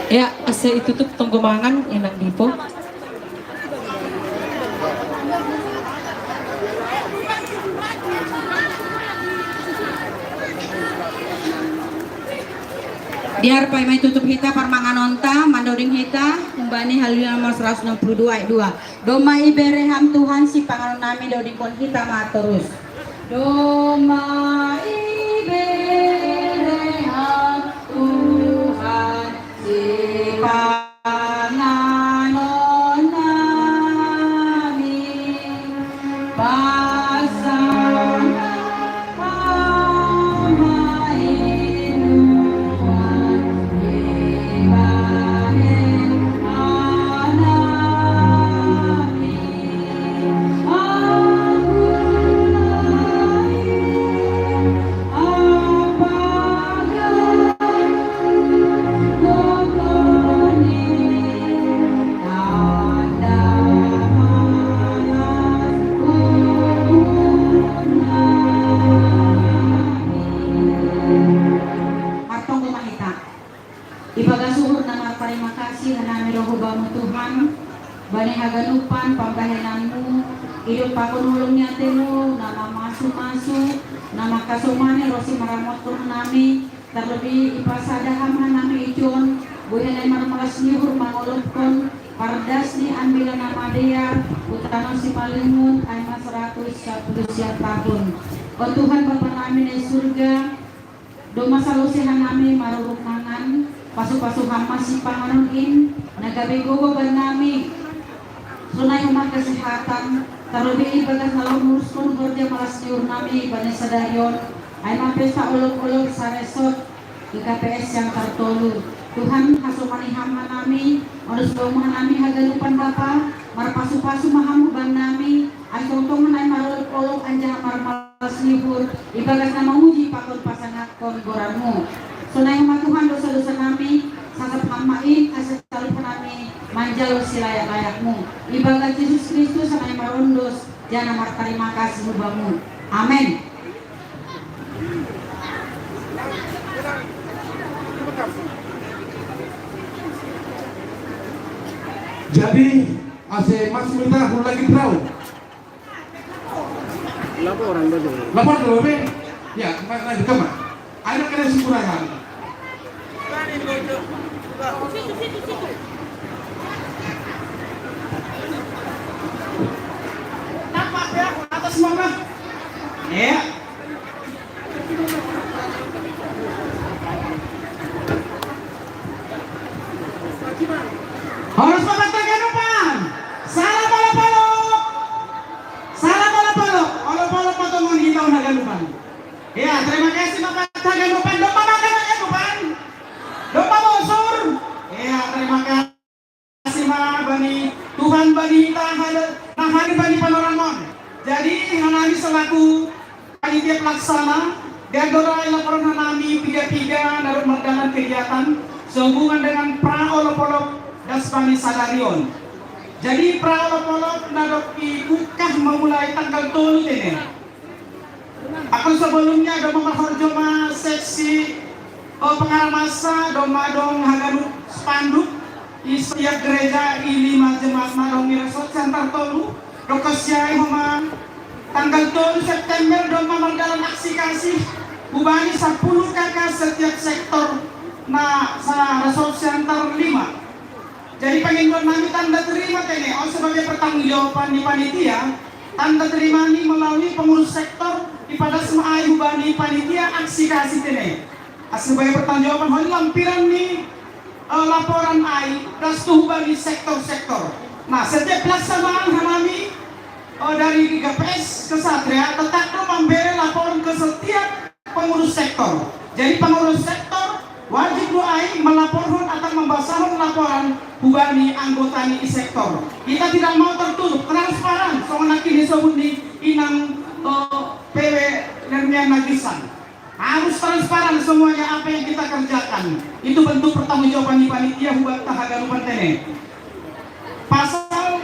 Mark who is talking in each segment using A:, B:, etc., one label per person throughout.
A: Ya, asa itutup tong gumangan inang dipo.
B: Diar pay may tutup hita parmanganonta mandoding hita kumbani haluan nomor 162 2. Doma ibereham Tuhan si panganon nami doding kon kita maturus. Doma ibereham Tuhan si panganon nami pasana Ipagasuhur nama terima kasih nami rohubamu Tuhan bani haganupan pambahenanmu hidup pakunulungnya temu nama masuk nama kasumane rosi maramot nami terlebih ipasadaham nami ijon buhenai marmalas nyuhur mangolopkon pardas ni ambil nama dia utama si palingun aima 110 tahun. Oh Tuhan Bapa nami di surga doma salusihan nami maruruk mangan pasu-pasu hama si panganunin nagabigogo nami sunay umat kesehatan terlebih ibadah kalau ngurus dia malas nyur nami ibadah sadarion ay mapesta ulog-ulog sa resort di KPS yang tertolu Tuhan hasumani hama nami onus domahan nami hagalupan Bapa marpasu-pasu mahamuban nami ay tungtungan ay marulog-ulog anjang marmalas libur ibadah na manguji pakon pasangat kon goranmu sunay umat Tuhan dosa-dosa nami sasap hamain asal talipun nami manjalo si layak-layakmu ibadah Yesus Kristus sanay marundos jana terima kasih hubamu amin.
C: Jadi Mas minta aku lagi tahu
D: Laporan dulu.
C: lapor dulu be ya lanjut ke mana ada kena sempurnakan nampak ya atas mana ya harus mengatakan depan salam olok-olok patungan kita Haganupan ya terima kasih Bapak Haganupan domba makan Haganupan domba bosur ya terima kasih Ma bani Tuhan bani kita hari bani panoramon jadi hanami selaku panitia pelaksana gadorai laporan hanami piga-piga darut merdanan kegiatan sehubungan dengan pra-olok-olok Dasbani Sadarion. Jadi pra-olok-olok nadok ibukah memulai tanggal 3 ini. Aku sebelumnya doma mahorjoma seksi pengarah masa doma dong Haganu spanduk di setiap gereja ilima jemaat marong mirasot santar tolu dokasiai homa tanggal 3 September doma mendalam aksi kasih bubani 10 kakak setiap sektor sa resort center 5. Jadi pengen nami tanda terima ini sebagai pertanggungjawaban di panitia tanda terima ini melalui pengurus sektor di pada semua bani panitia aksi kasih ini sebagai pertanggungjawaban hal lampiran nih laporan das tuh bagi sektor-sektor. Nah setiap pelaksanaan kami dari GPS ke Satria tetap memberi laporan ke setiap pengurus sektor. Jadi pengurus sektor wajib melaporkan atau membasahkan laporan hubani anggota di sektor. Kita tidak mau tertutup, transparan. Soalnya kini disebut di inang PW Lermian Nagisan. Harus transparan semuanya apa yang kita kerjakan. Itu bentuk pertanggungjawaban di panitia hubat Haganupan ini. Pasal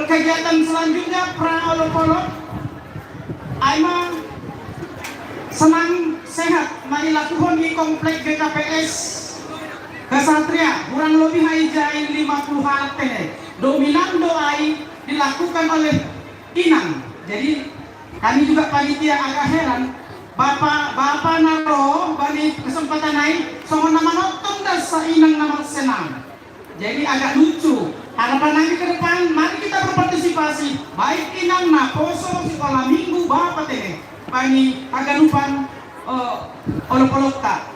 C: kegiatan selanjutnya pra-olok-olok Aima senang sehat mari lakukan di komplek GKPS Kesatria kurang lebih haijain 50 hal tene. Dominan doai dilakukan oleh inang. Jadi kami juga panitia agak heran. Bapak naro bani kesempatan naik sama nama nonton dan inang nama senang. Jadi agak lucu. Harapan kami ke depan, mari kita berpartisipasi. Baik inang na poso sekolah minggu bapak tene. Bani agak lupa olok-olok tak.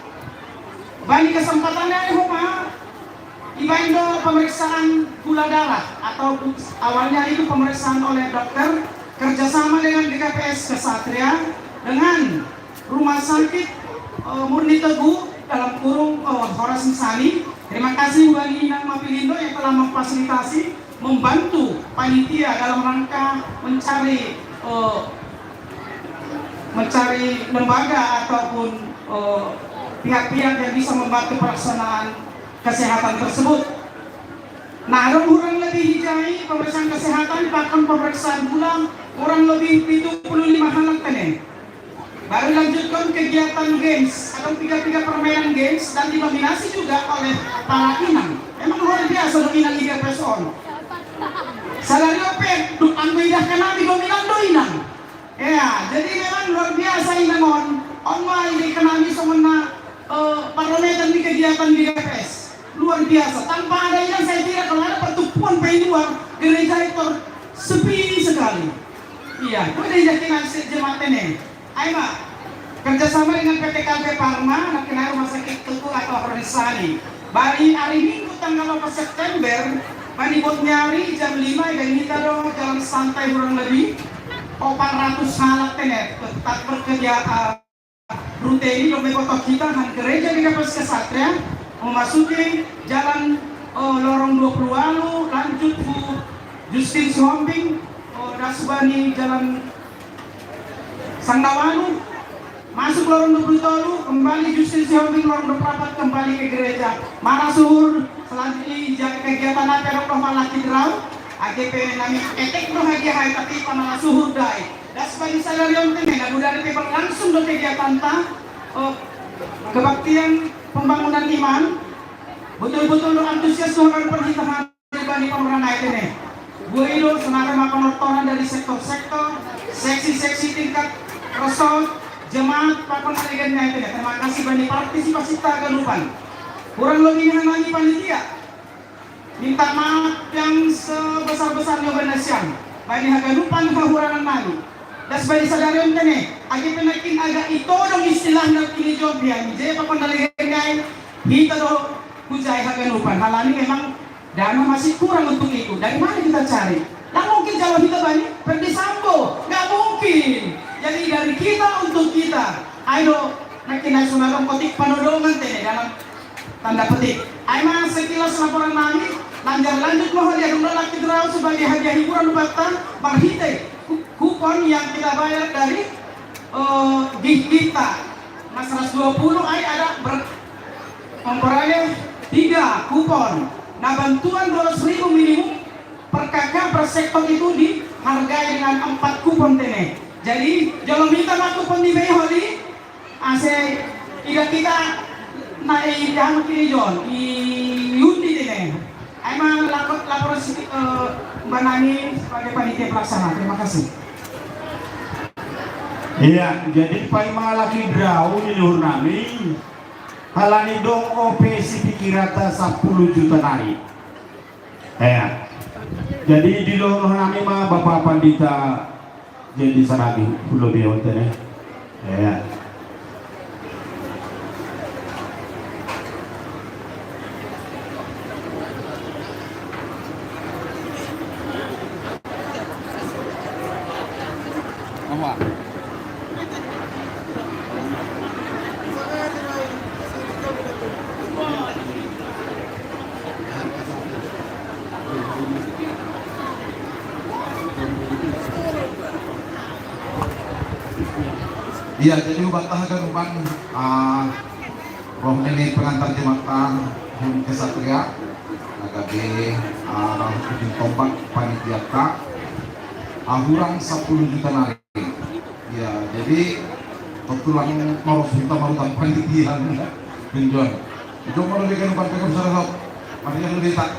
C: Bani kesempatannya Huma Ibaindo pemeriksaan gula darah atau awalnya itu pemeriksaan oleh dokter kerjasama dengan DKPS Kesatria dengan Rumah Sakit Murni Teguh dalam kurung Horas Insani. Terima kasih bagi Inang Mapilindo yang telah memfasilitasi membantu panitia dalam rangka mencari lembaga ataupun pihak-pihak yang bisa membantu pelaksanaan kesehatan tersebut. Nah, kurang lebih hijai pemeriksaan kesehatan, bahkan pemeriksaan gula kurang lebih 75 anak tenen. Baru lanjutkan kegiatan games atau tiga permainan games dan dinominasi juga oleh para inang. Emang luar biasa dong inang Liga Peson. Salari opet, duk angguidah kena dominan do inang. Ya, jadi memang luar biasa inangon. Online di kenami semena parlemen di kegiatan di DPS luar biasa. Tanpa ada yang saya kira kalau ada pertumbuhan di luar gereja itu sepi sekali. Iya, itu ada yakinan jemaat ini. Ayo kerjasama dengan PT KB Parma, nakenai Rumah Sakit Teguh atau organisasi. Bari hari Minggu tanggal 8 September, bani buat nyari jam 5 dan kita dong jalan santai kurang lebih 400 halak tenet tetap bekerja. Rute ini dombe kota kita dan gereja di DKPS Kesatria memasuki jalan lorong 20 lalu lanjut Bu Justin Suhombing Dasbani jalan Sandawalu masuk lorong 20 lalu kembali Justin Suhombing lorong 24 kembali ke gereja Mana Suhur. Selanjutnya kegiatan apa yang laki draw AGP nami etek no hagi hai tapi Mana Suhur dai. Dasbani saya lihat ini, nah budaya itu berlangsung do kegiatan kebaktian pembangunan iman, betul-betul antusias dengan perhitungan dari pemerintah ini. Gue itu senara penontonan dari sektor-sektor, seksi-seksi tingkat resort, jemaat, pakon adegannya itu. Terima kasih bani partisipasi tagalupan. Kurang lebih lagi panitia. Minta maaf yang sebesar-besarnya organisasi. Bani hagalupan kehurangan mali. Das bagi sadarion kene, agi penakin agak ito dong istilah na kinijob yan. Jadi papandalihan kita do kujay haganupan. Halani memang dana masih kurang untuk itu. Dari mana kita cari? Nggak mungkin kalau kita banyak pergi sambo, nggak mungkin. Jadi dari kita untuk kita. Ayo nakinay sunarong kotik panodongan tene dalam tanda petik. Ayo mas sekilas laporan nami. Lanjut mohon dia dong laki draw sebagai hadiah hiburan lubatan marhite. Kupon yang kita bayar dari kita Mas 120 ada memperoleh 3 kupon. Nah bantuan 200.000 minimum per kakak per sektor itu dihargai dengan 4 kupon tene. Jadi jangan minta mak kupon di Beholi ase kita naik yang kiri John i Yundi tene. Emang lapor Mbak Nani sebagai panitia pelaksana. Terima kasih.
D: Iya, jadi pai malaki draw di luhur nami halani dong OP si pikirata 10 juta nari. Ya. Jadi di luhur nami mah Bapak Pandita jadi saragi pulau biawantene. Ya.
E: Iya, jadi ubatah kan uban roh ini pengantar jemaatan Hum Kesatria agabe ujung tombak panitia ka ahurang 10 juta nari. Ya, jadi kebetulan maros kita marutan panitia penjual. Ito mo lebih kan partai kom sa rock. Makanya lebih tak.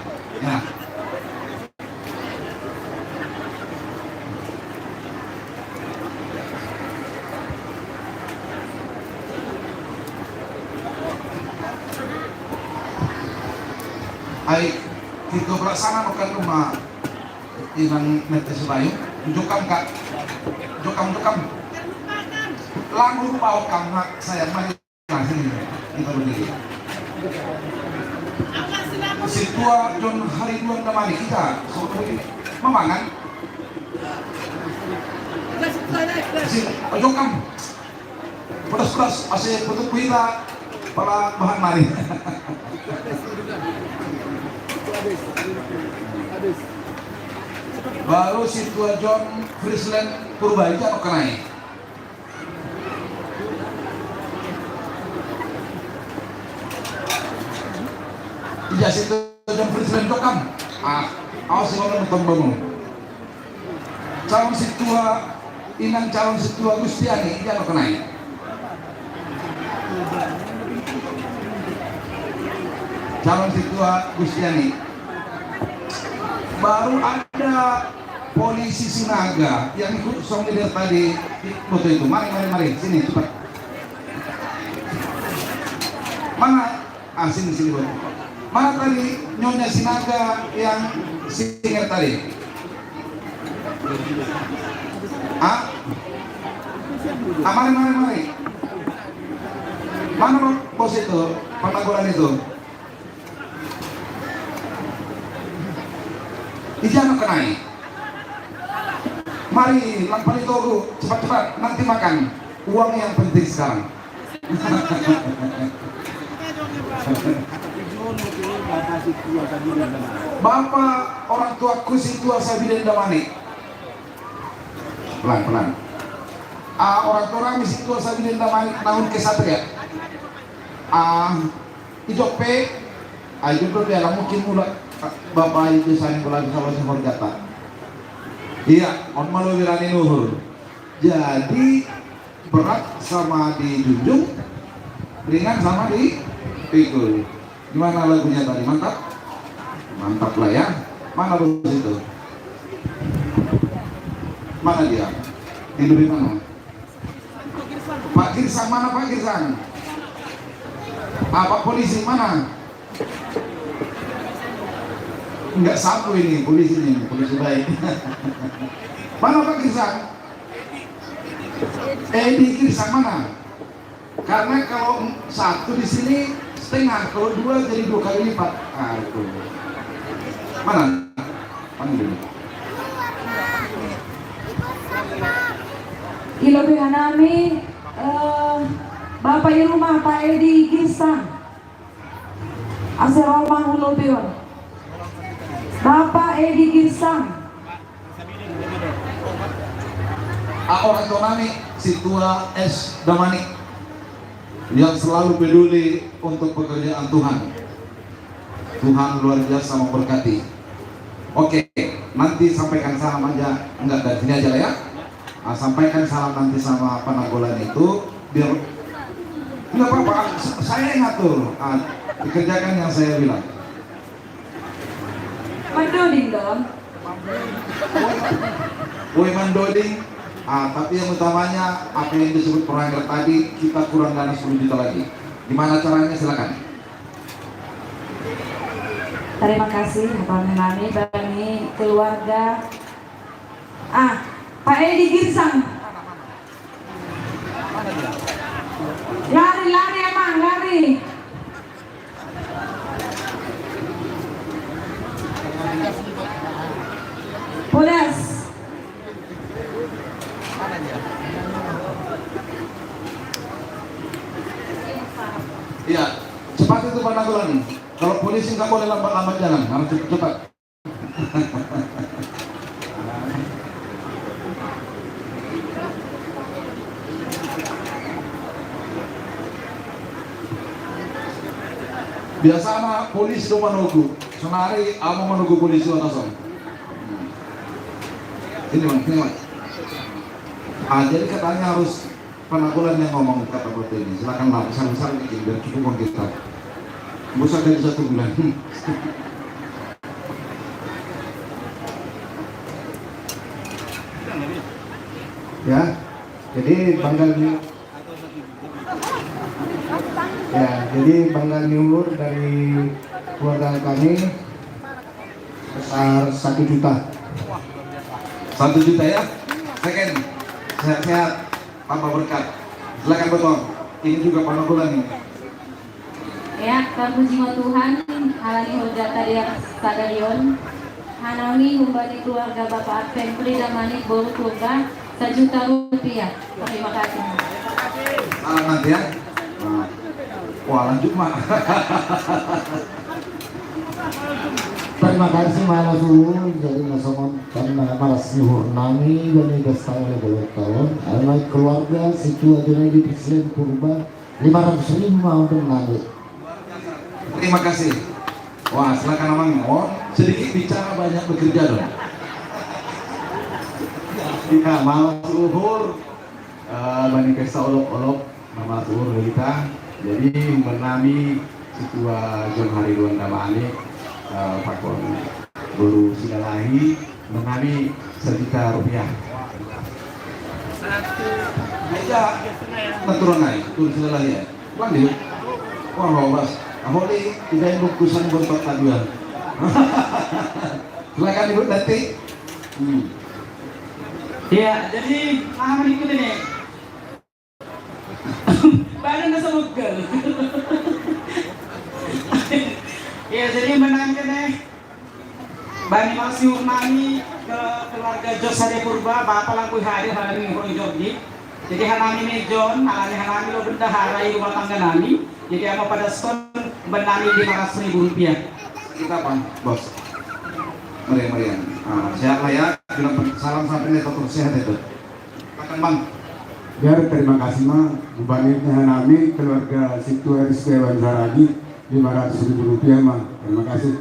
E: Ya. Ay, kita bersama makan rumah inang netes bayu. Jokam kak, jokam. Lagu bau kamu saya mari sini kita berdiri. Situa John hari dua temani kita seperti memangan. Jokam, pedas asal putuk kita para bahan mari. Baru situa John Friesland Purbalingga atau kenai. Iya situ John Friesland Jokam. Awas kalau nonton bangun. Calon situa inang calon situa Gustiani dia atau kenai. Calon situa Gustiani. Baru ada polisi Sinaga yang ikut song leader tadi di foto itu. Mari sini cepat. Mana? Sini bro. Mana tadi Nyonya Sinaga yang singer tadi? Mari. Mana bos itu? Panagolan itu? Ijana kenai. Mari, lampari togo, cepat-cepat, nanti makan. Uang yang penting sekarang. Bapak orang tua kusi tua Sabiden Damani. Pelan. Orang tua kami si tua Sabiden Damani tahun kesatria. Ijope, Ijope ya mungkin mulai Bapak itu saling berlaku sama kata. Iya, on malu wirani luhur. Jadi berat sama dijunjung, ringan sama dipikul. Gimana lagunya tadi? Mantap lah ya. Mana bos itu? Mana dia? Tidur di mana? Pak Girsang mana Pak Girsang? Pak polisi mana? Enggak satu ini polisi baik. Mana Pak Girsang? Di Girsang mana? Karena kalau satu di sini setengah, kalau dua jadi 2 kali lipat. Itu. Mana? Panggil.
B: Ilobihan nami Bapak di rumah Pak Edi Girsang. Asal rumah ulobihan. Bapak Edi Girsang.
E: Orang tua nami situa S Damani yang selalu peduli untuk pekerjaan Tuhan. Tuhan luar biasa memberkati. Oke, nanti sampaikan salam aja, enggak dari sini aja lah ya. Sampaikan salam nanti sama Panagolan itu biar enggak apa-apa, saya yang ngatur. Dikerjakan yang saya bilang.
B: Mandoding dong.
E: Woi mandoding. Tapi yang utamanya apa yang disebut perangkat tadi, kita kurang dana 10 juta lagi. Gimana caranya? Silakan.
B: Terima kasih Bapak Menani bagi keluarga. Pak Edi Girsang. Lari emang, lari. Polis.
E: Iya, cepat itu Panagolan. Kalau polisi nggak boleh lambat-lambat jalan, harus cepat. Biasa anak polisi do menunggu, senari amo menunggu polisi atasan. Ini bang. Jadi katanya harus Panagolan yang ngomong kata seperti ini. Silakan lah besar-besar bikin biar cukup uang kita. Bosan dari 1 bulan.
F: Ya, jadi Bangga Nyuhur dari keluarga kami besar 1 juta.
E: 1 juta ya. Second, sehat-sehat, tambah berkat. Silakan Betong. Ini juga panabulan nih.
B: Ya, puji Tuhan, halani hojata dia stadion. Hanami humbani keluarga Bapak Adventuri Damani Boru Turga 1 juta rupiah. Terima kasih.
E: Salam nanti ya. Nah. Wah, lanjut mak.
F: Terima kasih malas jadi nasomon karena malas nyuhur nami dan desta oleh boleh tahun. Anak keluarga situ aja di Islam Purba 500.000 mau nami.
E: Terima kasih. Wah, silakan Amang. Oh, sedikit bicara banyak bekerja dong.
D: Ya, malas luhur bani kesa olok-olok malas luhur kita. Jadi menami situa John Hari Duan Damani pakon baru sinalahi menami 1 juta rupiah.
E: Aja, turun naik, turun sila ya. Lanjut. Wah, robas. Aku nih tidak yang bungkusan berempat taduan. Silakan Ibu nanti.
C: Ya, jadi paham ikut ini. Badan nasa lugal. Ya, jadi menangkan Bani Masyur Nami ke keluarga Jos Hade Purba, Bapak Langkuy Hadir Halami Ngkong Jordi. Jadi hanami ni John, hanami lo bendahara di rumah tangga nami. Jadi apa pada skon benami 500.000 rupiah.
E: Kita apa, bos? Meriam. Sehat lah ya. Salam sampai nih tetap sehat itu. Silakan Bang.
D: Ya, terima kasih mah Bupati Hanami keluarga Situ RSP Banjaragi 500.000 rupiah mah. Terima kasih.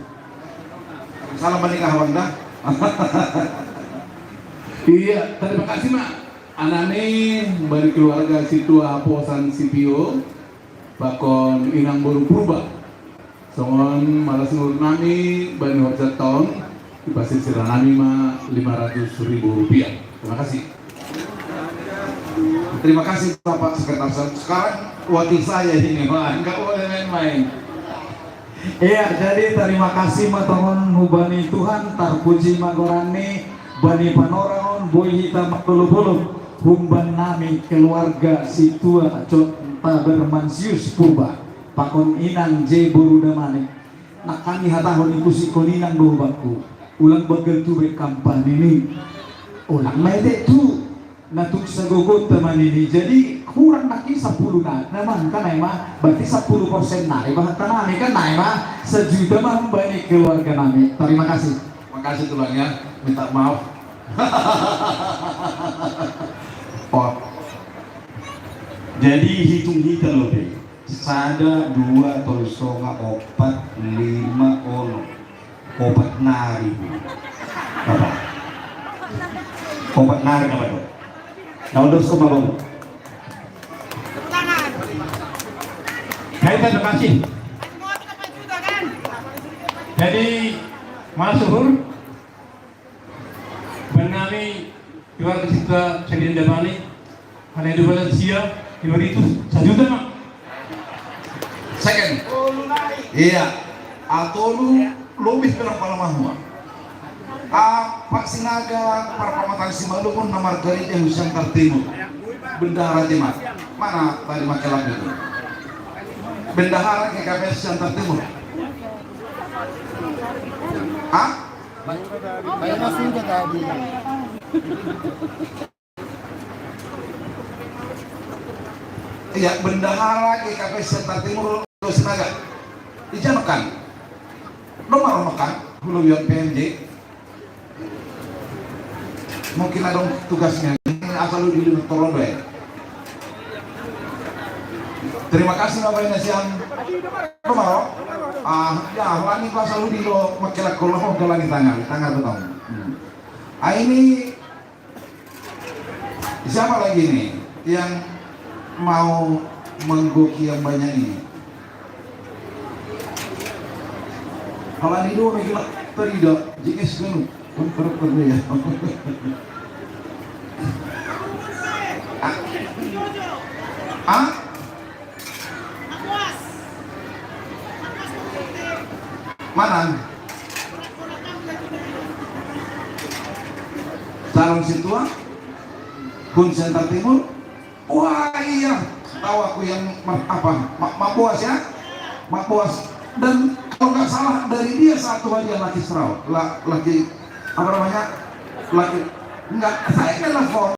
E: Salam menikah Wanda.
G: Iya, terima kasih mak. Anane dari keluarga Situ Aposan Sipio, bakon inang baru purba. Songon malas ngur nami bani hojat tahun di pasir siranami mah 500.000 rupiah. Terima kasih.
E: Terima kasih Bapak Sekretaris. Sekarang wakil saya ini, Pak. Enggak boleh main-main.
D: Iya, jadi terima kasih teman hubani Tuhan tarpuji magorani bani panoraon boy hitam puluh humban nami keluarga situa cota bermansius purba pakon inang J Borudamani nak kami hatahon iku si koninang dobaku ulang bagel tu be kampan ini ulang mede tu natuk sagogot teman ini jadi kurang naki 10 naman kan mah berarti 10% naik bahkan nami kan naik mah 1 juta mah banyak keluarga nami. Terima kasih.
E: Makasih tulang ya. Minta maaf.
D: Oh. Jadi hitung loh deh. Sada 2 tolsonga 4 5 ono 4 nari. Apa? 4 nari apa tuh? Nah, udah kumabong. Terima kasih. Jadi Masyur Benami keluarga kita Cendin Damani ada di Valencia 500 1 juta mak.
E: Second. Iya. Atau lu lebih berapa lama semua? Pak Sinaga Parpamatan Simalu pun nomor Garida Husian Kartimo Bendahara Timur. Mana tadi makelak itu? Bendahara KKPS Siantar Timur. Hah? Iya, bendahara KKPS Siantar Timur Lu Sinaga. Dijamakan. Nomor makan Hulu Yon PMJ. Mungkin ada tugasnya. Asal lu di Torondo ya. Terima kasih Bapak Inasian. Nomor. Ya, wani pas lu di lo makelak kalau mau jalan tangan betul. Ini siapa lagi nih yang mau menggoki yang banyak ini? Halani do may gila terida jikis ganu kon ya. Ah? Mana? Calon Situa? Kun Senter Timur? Wah iya, tahu aku yang Mak Boas ya, Mak Boas. Dan kalau nggak salah dari dia satu aja laki serau, laki apa namanya, laki nggak saya telepon